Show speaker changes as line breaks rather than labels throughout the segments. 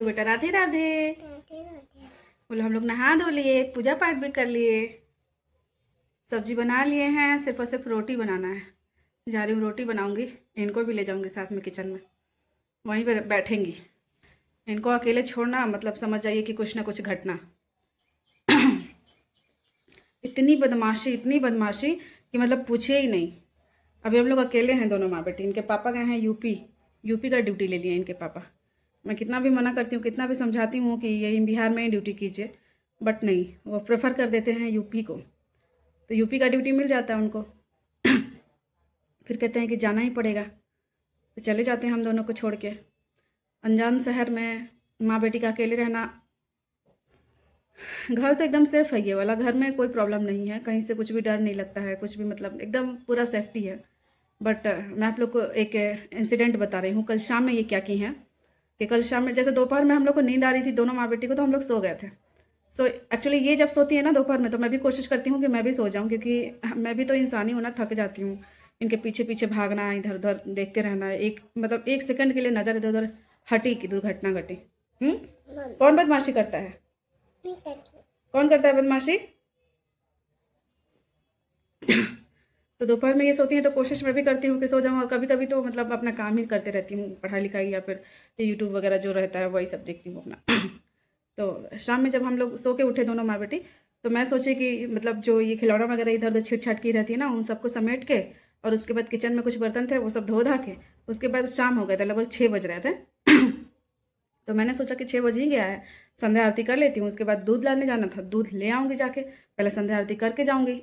तो बेटा राधे राधे। बोलो हम लोग नहा धो लिए, पूजा पाठ भी कर लिए, सब्जी बना लिए हैं, सिर्फ और सिर्फ रोटी बनाना है। जा रही हूँ रोटी बनाऊंगी, इनको भी ले जाऊंगी साथ में किचन में, वहीं पर बैठेंगी। इनको अकेले छोड़ना मतलब समझ जाइए कि कुछ ना कुछ घटना। इतनी बदमाशी कि मतलब पूछिए ही नहीं। अभी हम लोग अकेले हैं दोनों माँ बेटी। इनके पापा गए हैं यूपी, यूपी का ड्यूटी ले लिए इनके पापा। मैं कितना भी मना करती हूँ, कितना भी समझाती हूँ कि यही बिहार में ही ड्यूटी कीजिए, बट नहीं, वो प्रेफर कर देते हैं यूपी को। तो यूपी का ड्यूटी मिल जाता है उनको। फिर कहते हैं कि जाना ही पड़ेगा, तो चले जाते हैं हम दोनों को छोड़ के। अनजान शहर में माँ बेटी का अकेले रहना। घर तो एकदम सेफ है, ये वाला घर में कोई प्रॉब्लम नहीं है, कहीं से कुछ भी डर नहीं लगता है, कुछ भी मतलब एकदम पूरा सेफ्टी है। बट मैं आप लोग को एक इंसिडेंट बता रही हूँ। कल शाम में ये क्या की हैं कि कल शाम में जैसे दोपहर में हम लोग को नींद आ रही थी दोनों माँ बेटी को, तो हम लोग सो गए थे। सो एक्चुअली ये जब सोती है ना दोपहर में, तो मैं भी कोशिश करती हूँ कि मैं भी सो जाऊँ, क्योंकि मैं भी तो इंसान ही हूँ ना, थक जाती हूँ। इनके पीछे पीछे भागना, इधर उधर देखते रहना, एक मतलब एक सेकंड के लिए नज़र इधर उधर हटी कि दुर्घटना घटी। कौन बदमाशी करता है? कौन करता है बदमाशी? तो दोपहर में ये सोती हैं तो कोशिश मैं भी करती हूँ कि सो जाऊँ, और कभी कभी तो मतलब अपना काम ही करते रहती हूँ, पढ़ाई लिखाई या फिर यूट्यूब वगैरह जो रहता है वही सब देखती हूँ अपना। तो शाम में जब हम लोग सो के उठे दोनों माँ बेटी, तो मैं सोची कि मतलब जो ये खिलौना वगैरह इधर उधर छिट छट की रहती है ना, उन सबको समेट के, और उसके बाद किचन में कुछ बर्तन थे वो सब धो धा के, उसके बाद शाम हो गया था, लगभग 6 बज रहे थे। तो मैंने सोचा कि 6 बज ही गया है, संध्या आरती कर लेती हूँ, उसके बाद दूध लाने जाना था, दूध ले आऊँगी जाके, पहले संध्या आरती करके जाऊँगी।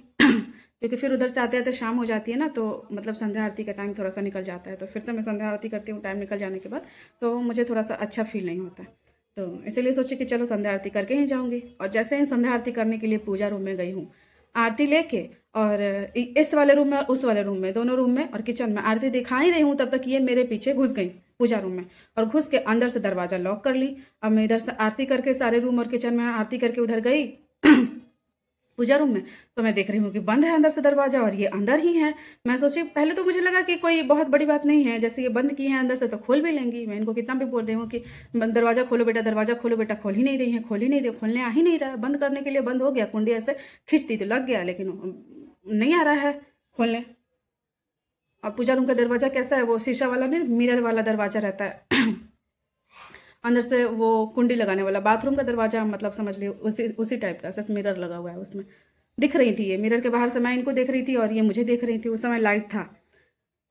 क्योंकि फिर उधर से आते आते शाम हो जाती है ना, तो मतलब संध्या आरती का टाइम थोड़ा सा निकल जाता है, तो फिर से मैं संध्या आरती करती हूँ टाइम निकल जाने के बाद, तो मुझे थोड़ा सा अच्छा फील नहीं होता है। तो इसीलिए सोची कि चलो संध्या आरती करके ही जाऊँगी। और जैसे ही संध्या आरती करने के लिए पूजा रूम में गई हूँ, आरती लेके, और इस वाले रूम में और उस वाले रूम में, दोनों रूम में और किचन में आरती दिखा ही रही हूँ, तब तक ये मेरे पीछे घुस गई पूजा रूम में, और घुस के अंदर से दरवाज़ा लॉक कर ली। अब मैं इधर से आरती करके सारे रूम और किचन में आरती करके उधर गई पूजा रूम में, तो मैं देख रही हूँ कि बंद है अंदर से दरवाज़ा, और ये अंदर ही है। मैं सोची, पहले तो मुझे लगा कि कोई बहुत बड़ी बात नहीं है, जैसे ये बंद की है अंदर से तो खोल भी लेंगी। मैं इनको कितना भी बोल रही हूँ कि दरवाज़ा खोलो बेटा, दरवाज़ा खोलो बेटा, खोल ही नहीं रही है, खोल ही नहीं रही, खोलने आ ही नहीं रहा। बंद करने के लिए बंद हो गया, कुंडी ऐसे खींच दी तो लग गया, लेकिन नहीं आ रहा है खोलने। अब पूजा रूम का दरवाज़ा कैसा है, वो शीशा वाला नहीं, मिरर वाला दरवाज़ा रहता है। अंदर से वो कुंडी लगाने वाला, बाथरूम का दरवाज़ा मतलब समझ लियो उसी उसी टाइप का, सिर्फ मिरर लगा हुआ है उसमें। दिख रही थी ये मिरर के बाहर से, मैं इनको देख रही थी और ये मुझे देख रही थी। उस समय लाइट था।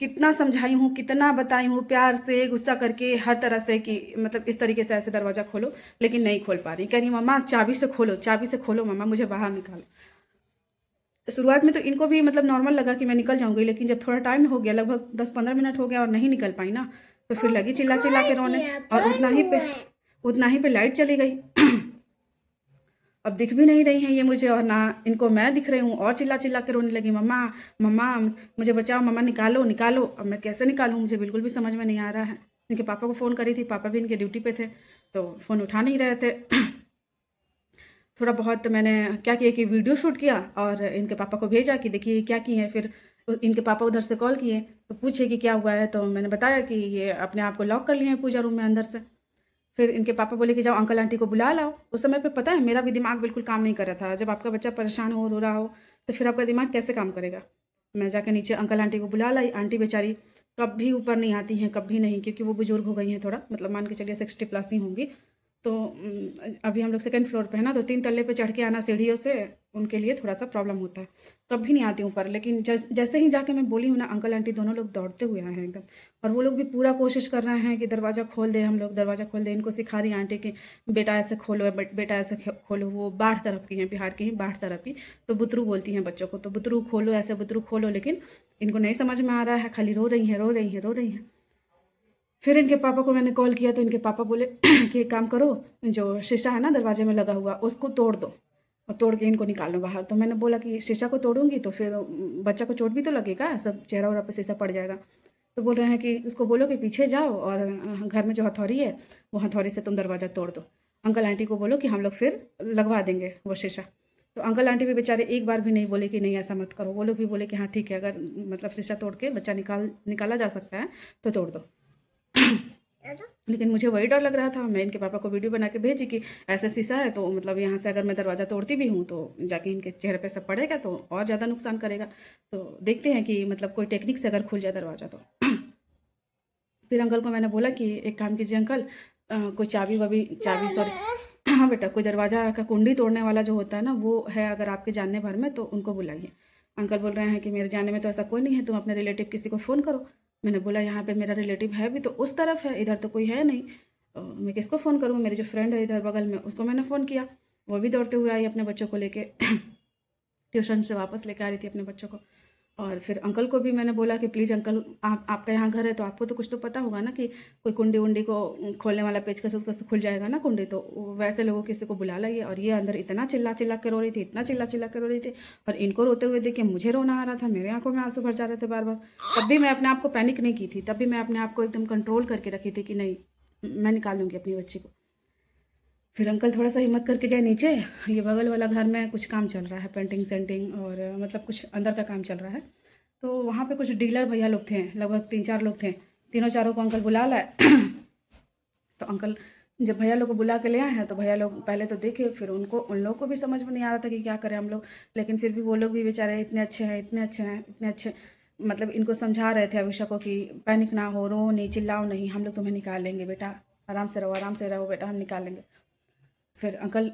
कितना समझाई हूँ, कितना बताई हूँ, प्यार से गुस्सा करके हर तरह से कि मतलब इस तरीके से ऐसे दरवाज़ा खोलो, लेकिन नहीं खोल पा रही। कह रही मम्मा चाबी से खोलो, चाबी से खोलो मम्मा, मुझे बाहर निकालो। शुरुआत में तो इनको भी मतलब नॉर्मल लगा कि मैं निकल जाऊंगी, लेकिन जब थोड़ा टाइम हो गया, लगभग 10-15 मिनट हो गया और नहीं निकल पाई ना, तो फिर लगी चिल्ला चिल्ला के रोने, और उतना ही पे लाइट चली गई। अब दिख भी नहीं रही हैं ये मुझे, और ना इनको मैं दिख रही हूँ, और चिल्ला चिल्ला के रोने लगी, मम्मा मम्मा मुझे बचाओ, मम्मा निकालो निकालो। अब मैं कैसे निकालूँ, मुझे बिल्कुल भी समझ में नहीं आ रहा है। इनके पापा को फ़ोन करी थी, पापा भी इनके ड्यूटी पे थे, तो फ़ोन उठा नहीं रहे थे। थोड़ा बहुत मैंने क्या किया कि वीडियो शूट किया और इनके पापा को भेजा कि देखिए क्या किए हैं। फिर इनके पापा उधर से कॉल किए तो पूछे कि क्या हुआ है, तो मैंने बताया कि ये अपने आप को लॉक कर लिए हैं पूजा रूम में अंदर से। फिर इनके पापा बोले कि जाओ अंकल आंटी को बुला लाओ। उस समय पे पता है मेरा भी दिमाग बिल्कुल काम नहीं कर रहा था। जब आपका बच्चा परेशान हो रो रहा हो तो फिर आपका दिमाग कैसे काम करेगा। मैं जाकर नीचे अंकल आंटी को बुला लाई। आंटी बेचारी कभी ऊपर नहीं आती हैं, कभी नहीं, क्योंकि वो बुजुर्ग हो गई हैं थोड़ा, मतलब मान के चलिए 60+ ही होंगी। तो अभी हम लोग सेकंड फ्लोर पे है ना, तो 3 तल्ले पे चढ़ के आना सीढ़ियों से उनके लिए थोड़ा सा प्रॉब्लम होता है, कभी नहीं आती ऊपर। लेकिन जैसे ही जाके मैं बोली हूँ ना, अंकल आंटी दोनों लोग दौड़ते हुए आए हैं एकदम, और वो लोग भी पूरा कोशिश कर रहे हैं कि दरवाज़ा खोल दे, हम लोग दरवाज़ा खोल दे। इनको सिखा रही आंटी कि बेटा ऐसे खोलो, बेटा ऐसे खोलो। वो बाढ़ तरफ की हैं, बिहार की ही बाढ़ तरफ की, तो बुतरू बोलती हैं बच्चों को, तो बुतरू खोलो, ऐसे बुतरू खोलो। लेकिन इनको नहीं समझ में आ रहा है, खाली रो रही हैं रो रही हैं रो रही हैं। फिर इनके पापा को मैंने कॉल किया तो इनके पापा बोले कि एक काम करो, जो शीशा है ना दरवाजे में लगा हुआ उसको तोड़ दो और तोड़ के इनको निकालो बाहर। तो मैंने बोला कि शीशा को तोड़ूंगी तो फिर बच्चा को चोट भी तो लगेगा, सब चेहरा वेहरा पे शीशा पड़ जाएगा। तो बोल रहे हैं कि उसको बोलो कि पीछे जाओ और घर में जो हथौड़ी है वो हथौड़ी से तुम दरवाज़ा तोड़ दो। अंकल आंटी को बोलो कि हम लोग फिर लगवा देंगे वो शीशा। तो अंकल आंटी भी बेचारे एक बार भी नहीं बोले कि नहीं ऐसा मत करो। वो लोग भी बोले कि हाँ ठीक है, अगर मतलब शीशा तोड़ के बच्चा निकाला जा सकता है तो तोड़ दो। लेकिन मुझे वही डर लग रहा था। मैं इनके पापा को वीडियो बना के भेजी कि ऐसा शीशा है, तो मतलब यहाँ से अगर मैं दरवाज़ा तोड़ती भी हूँ तो जाके इनके चेहरे पे सब पड़ेगा, तो और ज़्यादा नुकसान करेगा। तो देखते हैं कि मतलब कोई टेक्निक से अगर खुल जाए दरवाज़ा तो। फिर अंकल को मैंने बोला कि एक काम कीजिए अंकल, कोई चाबी सॉरी हाँ बेटा, कोई दरवाज़ा का कुंडी तोड़ने वाला जो होता है ना, वो है अगर आपके जानने भर में तो उनको बुलाइए। अंकल बोल रहे हैं कि मेरे जानने में तो ऐसा कोई नहीं है, तुम अपने रिलेटिव किसी को फ़ोन करो। मैंने बोला यहाँ पे मेरा रिलेटिव है भी तो उस तरफ है, इधर तो कोई है नहीं। मैं किसको फ़ोन करूँ? मेरी जो फ्रेंड है इधर बगल में, उसको मैंने फ़ोन किया। वो भी दौड़ते हुए आई अपने बच्चों को लेके ट्यूशन से वापस लेके आ रही थी अपने बच्चों को। और फिर अंकल को भी मैंने बोला कि प्लीज़ अंकल, आप आपका यहाँ घर है तो आपको तो कुछ तो पता होगा ना कि कोई कुंडी वुंडी को खोलने वाला पेचकस उसका खुल जाएगा ना कुंडी, तो वैसे लोगों किसी को बुला लाइए। और ये अंदर इतना चिल्ला चिल्ला के रो रही थी, इतना चिल्ला चिल्ला के रो रही थी, और इनको रोते हुए देख के मुझे रोना आ रहा था, मेरे आंखों में आंसू भर जा रहे थे बार बार। तब भी मैं अपने आप को पैनिक नहीं की थी, तब भी मैं अपने आप को एकदम कंट्रोल करके रखी थी कि नहीं, मैं निकालूंगी अपनी बच्ची को। फिर अंकल थोड़ा सा हिम्मत करके गए नीचे। ये बगल वाला घर में कुछ काम चल रहा है, पेंटिंग सेंटिंग और मतलब कुछ अंदर का काम चल रहा है। तो वहाँ पे कुछ डीलर भैया लोग थे, लगभग 3-4 लोग थे। तीनों चारों को अंकल बुला लाए। तो अंकल जब भैया लोग को बुला के ले आए हैं तो भैया लोग पहले तो देखे, फिर उन लोगों को भी समझ में नहीं आ रहा था कि क्या करें हम लोग। लेकिन फिर भी वो लोग भी बेचारे इतने अच्छे हैं, इतने अच्छे हैं, इतने अच्छे, मतलब इनको समझा रहे थे अभिषेक को कि पैनिक ना हो, रो नहीं, चिल्लाओ नहीं, हम लोग तुम्हें निकाल लेंगे बेटा, आराम से रहो बेटा, हम निकाल लेंगे। फिर अंकल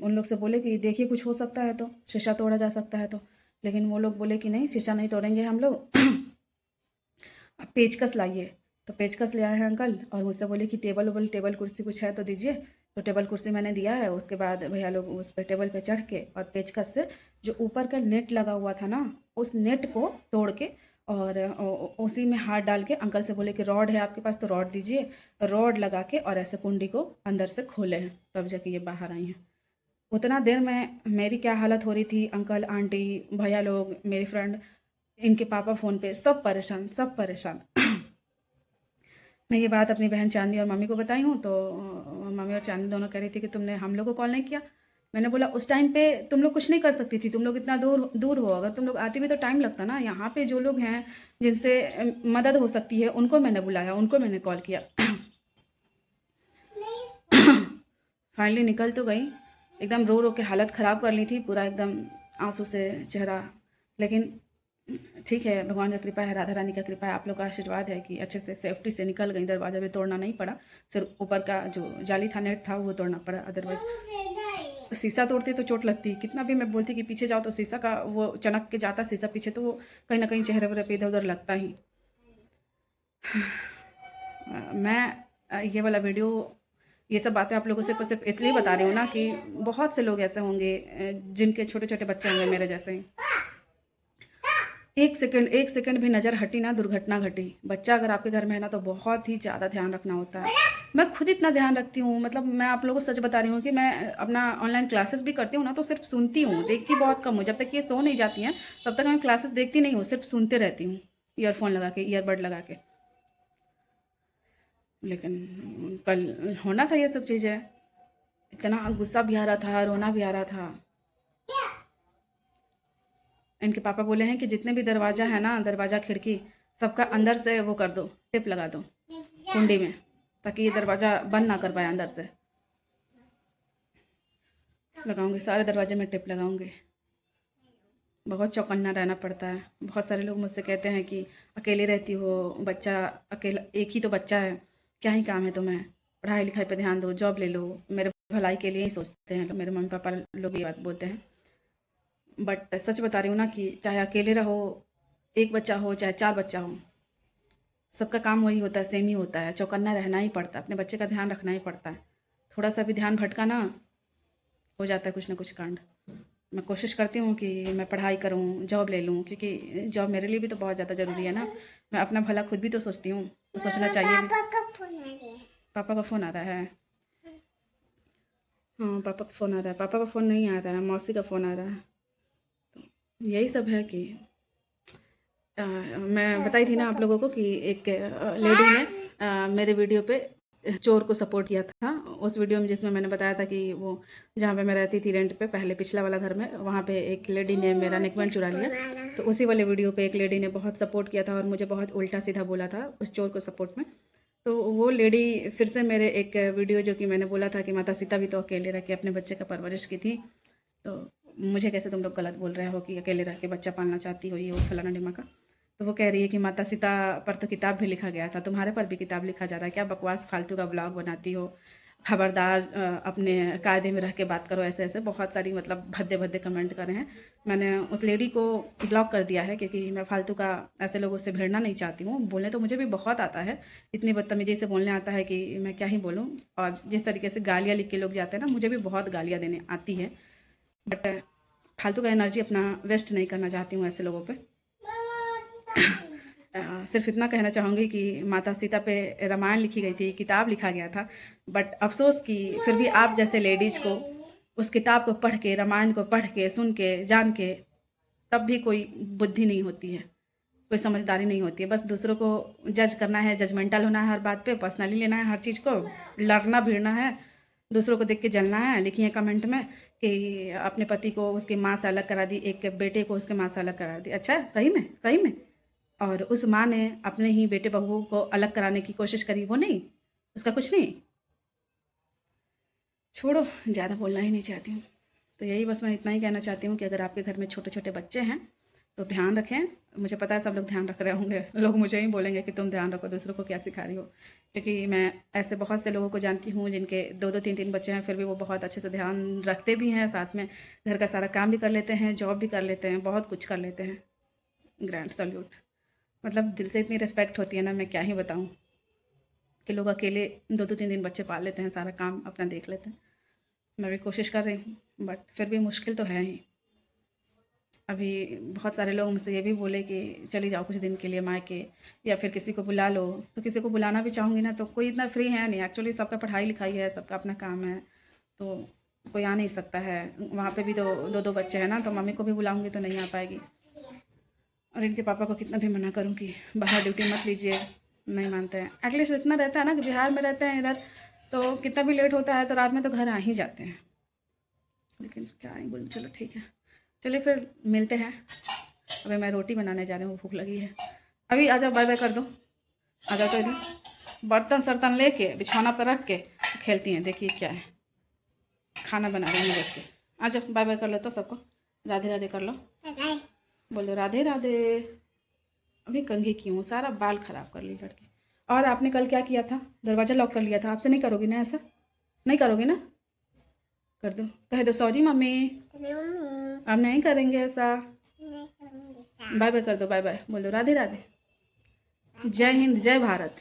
उन लोग से बोले कि देखिए कुछ हो सकता है तो, शीशा तोड़ा जा सकता है तो। लेकिन वो लोग बोले कि नहीं, शीशा नहीं तोड़ेंगे हम लोग। आप पेचकस लाइए। तो पेचकस ले आए हैं अंकल, और मुझसे बोले कि टेबल कुर्सी कुछ है तो दीजिए। तो टेबल कुर्सी मैंने दिया है। उसके बाद भैया लोग उस पर टेबल पे चढ़ के और पेचकस से जो ऊपर का नेट लगा हुआ था ना, उस नेट को तोड़ के और उसी में हाथ डाल के अंकल से बोले कि रॉड है आपके पास तो रॉड दीजिए। रॉड लगा के और ऐसे कुंडी को अंदर से खोले हैं, तब जाके ये बाहर आई हैं। उतना देर में मेरी क्या हालत हो रही थी, अंकल आंटी भैया लोग, मेरी फ्रेंड, इनके पापा फ़ोन पे, सब परेशान, सब परेशान। मैं ये बात अपनी बहन चांदी और मम्मी को बताई हूँ तो मम्मी और चांदी दोनों कह रही थी कि तुमने हम लोग को कॉल नहीं किया। मैंने बोला उस टाइम पे तुम लोग कुछ नहीं कर सकती थी, तुम लोग इतना दूर दूर हो, अगर तुम लोग आती भी तो टाइम लगता ना। यहाँ पे जो लोग हैं जिनसे मदद हो सकती है उनको मैंने बुलाया, उनको मैंने कॉल किया। फाइनली निकल तो गई, एकदम रो रो के हालत ख़राब कर ली थी, पूरा एकदम आंसू से चेहरा। लेकिन ठीक है, भगवान का कृपा है, राधा रानी का कृपा है, आप लोग का आशीर्वाद है कि अच्छे से सेफ्टी से निकल गई। दरवाज़ा भी तोड़ना नहीं पड़ा, सिर्फ ऊपर का जो जाली था, नेट था, वो तोड़ना पड़ा। अदरवाइज शीशा तोड़ती तो चोट लगती, कितना भी मैं बोलती कि पीछे जाओ तो शीशा का वो चनक के जाता शीशा पीछे, तो वो कहीं ना कहीं चेहरे वहरे पे इधर उधर लगता ही। मैं ये वाला वीडियो, ये सब बातें आप लोगों से सिर्फ इसलिए बता रही हूँ ना कि बहुत से लोग ऐसे होंगे जिनके छोटे छोटे बच्चे होंगे मेरे जैसे ही। एक सेकंड भी नज़र हटी ना, दुर्घटना घटी। बच्चा अगर आपके घर में है ना तो बहुत ही ज़्यादा ध्यान रखना होता है। मैं खुद इतना ध्यान रखती हूँ, मतलब मैं आप लोगों को सच बता रही हूँ कि मैं अपना ऑनलाइन क्लासेस भी करती हूँ ना, तो सिर्फ सुनती हूँ, देखती बहुत कम हूँ। जब तक ये सो नहीं जाती हैं तब तक मैं क्लासेस देखती नहीं हूँ, सिर्फ सुनते रहती हूँ, ईयरफोन लगा के, ईयरबड लगा के। लेकिन कल होना था ये सब चीज़ें। इतना गुस्सा भी आ रहा था, रोना भी आ रहा था। इनके पापा बोले हैं कि जितने भी दरवाज़ा है ना, दरवाज़ा खिड़की, सबका अंदर से वो कर दो, टिप लगा दो कुंडी में, ताकि ये दरवाज़ा बंद ना कर पाए अंदर से। लगाऊंगी, सारे दरवाजे में टिप लगाऊंगी। बहुत चौकन्ना रहना पड़ता है। बहुत सारे लोग मुझसे कहते हैं कि अकेले रहती हो, बच्चा अकेला, एक ही तो बच्चा है, क्या ही काम है तुम्हें, पढ़ाई लिखाई पे ध्यान दो, जॉब ले लो। मेरे भलाई के लिए ही सोचते हैं मेरे मम्मी पापा लोग, ये बात बोलते हैं। बट सच बता रही हूँ ना कि चाहे अकेले रहो, एक बच्चा हो चाहे 4 बच्चा हो, सबका काम वही होता है, सेम ही होता है, चौकन्ना रहना ही पड़ता है, अपने बच्चे का ध्यान रखना ही पड़ता है। थोड़ा सा भी ध्यान भटका ना, हो जाता है कुछ ना कुछ कांड। मैं कोशिश करती हूँ कि मैं पढ़ाई करूँ, जॉब ले लूँ, क्योंकि जॉब मेरे लिए भी तो बहुत ज़्यादा ज़रूरी है ना। मैं अपना भला खुद भी तो सोचती हूँ, तो सोचना चाहिए भी। पापा का फ़ोन आ रहा है। हाँ, पापा का फ़ोन आ रहा है। पापा का फ़ोन नहीं आ रहा है, मौसी का फ़ोन आ रहा है। तो यही सब है कि मैं बताई थी ना आप लोगों को कि एक लेडी ने मेरे वीडियो पे चोर को सपोर्ट किया था। उस वीडियो में जिसमें मैंने बताया था कि वो जहाँ पे मैं रहती थी रेंट पे, पहले पिछला वाला घर में, वहाँ पे एक लेडी ने मेरा नेकबैंड चुरा लिया। तो उसी वाले वीडियो पे एक लेडी ने बहुत सपोर्ट किया था और मुझे बहुत उल्टा सीधा बोला था उस चोर को सपोर्ट में। तो वो लेडी फिर से मेरे एक वीडियो जो कि मैंने बोला था कि माता सीता भी तो अकेले रह के अपने बच्चे का परवरिश की थी, तो मुझे कैसे तुम लोग गलत बोल रहे हो कि अकेले रह के बच्चा पालना चाहती हो, ये वो फलाना ढिमाका। तो वो कह रही है कि माता सीता पर तो किताब भी लिखा गया था, तुम्हारे पर भी किताब लिखा जा रहा है, क्या बकवास फालतू का ब्लॉग बनाती हो, खबरदार अपने कायदे में रह के बात करो, ऐसे ऐसे बहुत सारी मतलब भद्दे भद्दे कमेंट करे हैं। मैंने उस लेडी को ब्लॉक कर दिया है क्योंकि मैं फालतू का ऐसे लोगों से भिड़ना नहीं चाहती हूँ। बोलने तो मुझे भी बहुत आता है, इतनी बदतमीजी से बोलने आता है कि मैं क्या ही बोलूँ। और जिस तरीके से गालियाँ लिख के लोग जाते हैं ना, मुझे भी बहुत गालियाँ देने आती है, बट फालतू का एनर्जी अपना वेस्ट नहीं करना चाहती हूँ ऐसे लोगों पे। सिर्फ इतना कहना चाहूँगी कि माता सीता पे रामायण लिखी गई थी, किताब लिखा गया था, बट अफ़सोस कि फिर भी आप जैसे लेडीज़ को उस किताब को पढ़ के, रामायण को पढ़ के, सुन के, जान के, तब भी कोई बुद्धि नहीं होती है, कोई समझदारी नहीं होती है। बस दूसरों को जज करना है, जजमेंटल होना है हर बात पे, पर्सनली लेना है हर चीज़ को, लड़ना भिड़ना है, दूसरों को देख के जलना है। लिखिए कमेंट में कि अपने पति को उसकी माँ से अलग करा दी, एक बेटे को उसके माँ से अलग करा दी। अच्छा, सही में, सही में? और उस माँ ने अपने ही बेटे बहू को अलग कराने की कोशिश करी, वो नहीं, उसका कुछ नहीं। छोड़ो, ज़्यादा बोलना ही नहीं चाहती हूँ। तो यही बस मैं इतना ही कहना चाहती हूँ कि अगर आपके घर में छोटे छोटे बच्चे हैं तो ध्यान रखें। मुझे पता है सब लोग ध्यान रख रहे होंगे, लोग मुझे ही बोलेंगे कि तुम ध्यान रखो, दूसरों को क्या सिखा रही हो। क्योंकि मैं ऐसे बहुत से लोगों को जानती हूँ जिनके 2-2 3-3 बच्चे हैं, फिर भी वो बहुत अच्छे से ध्यान रखते भी हैं, साथ में घर का सारा काम भी कर लेते हैं, जॉब भी कर लेते हैं, बहुत कुछ कर लेते हैं। ग्रैंड सल्यूट, मतलब दिल से इतनी रिस्पेक्ट होती है ना, मैं क्या ही बताऊँ कि लोग अकेले 2-2 3-3 बच्चे पाल लेते हैं, सारा काम अपना देख लेते हैं। मैं भी कोशिश कर रही हूँ, बट फिर भी मुश्किल तो है ही। अभी बहुत सारे लोग मुझसे ये भी बोले कि चली जाओ कुछ दिन के लिए मायके, या फिर किसी को बुला लो। तो किसी को बुलाना भी चाहूँगी ना तो कोई इतना फ्री है नहीं, एक्चुअली सबका पढ़ाई लिखाई है, सबका अपना काम है, तो कोई आ नहीं सकता है। वहाँ पे भी 2-2 बच्चे हैं ना, तो मम्मी को भी बुलाऊँगी तो नहीं आ पाएगी। और इनके पापा को कितना भी मना करूँ कि बाहर ड्यूटी मत लीजिए, नहीं मानते हैं। एटलीस्ट इतना रहता है ना कि बिहार में रहते हैं इधर, तो कितना भी लेट होता है तो रात में तो घर आ ही जाते हैं। लेकिन क्या ही बोलूँ, चलो ठीक है, चलिए फिर मिलते हैं। अभी मैं रोटी बनाने जा रही हूँ, भूख लगी है। अभी आ जाओ, बाय बाय कर दो, आ जाओ तो इधर। बर्तन सर्तन लेके बिछौना पर रख के खेलती हैं, देखिए क्या है, खाना बना रही हूँ बैठ के। आ जाओ, बाय बाय कर लो तो सबको, राधे राधे कर लो, बोल दो राधे राधे। अभी कंघी की हूँ, सारा बाल ख़राब कर ली लड़की। और आपने कल क्या किया था, दरवाज़ा लॉक कर लिया था, आपसे नहीं करोगी ना ऐसा, नहीं करोगी ना? कर दो, कह दो सॉरी मम्मी, अब नहीं करेंगे ऐसा। बाय बाय कर दो, बाय बाय बोल दो, राधे राधे, जय हिंद, जय भारत।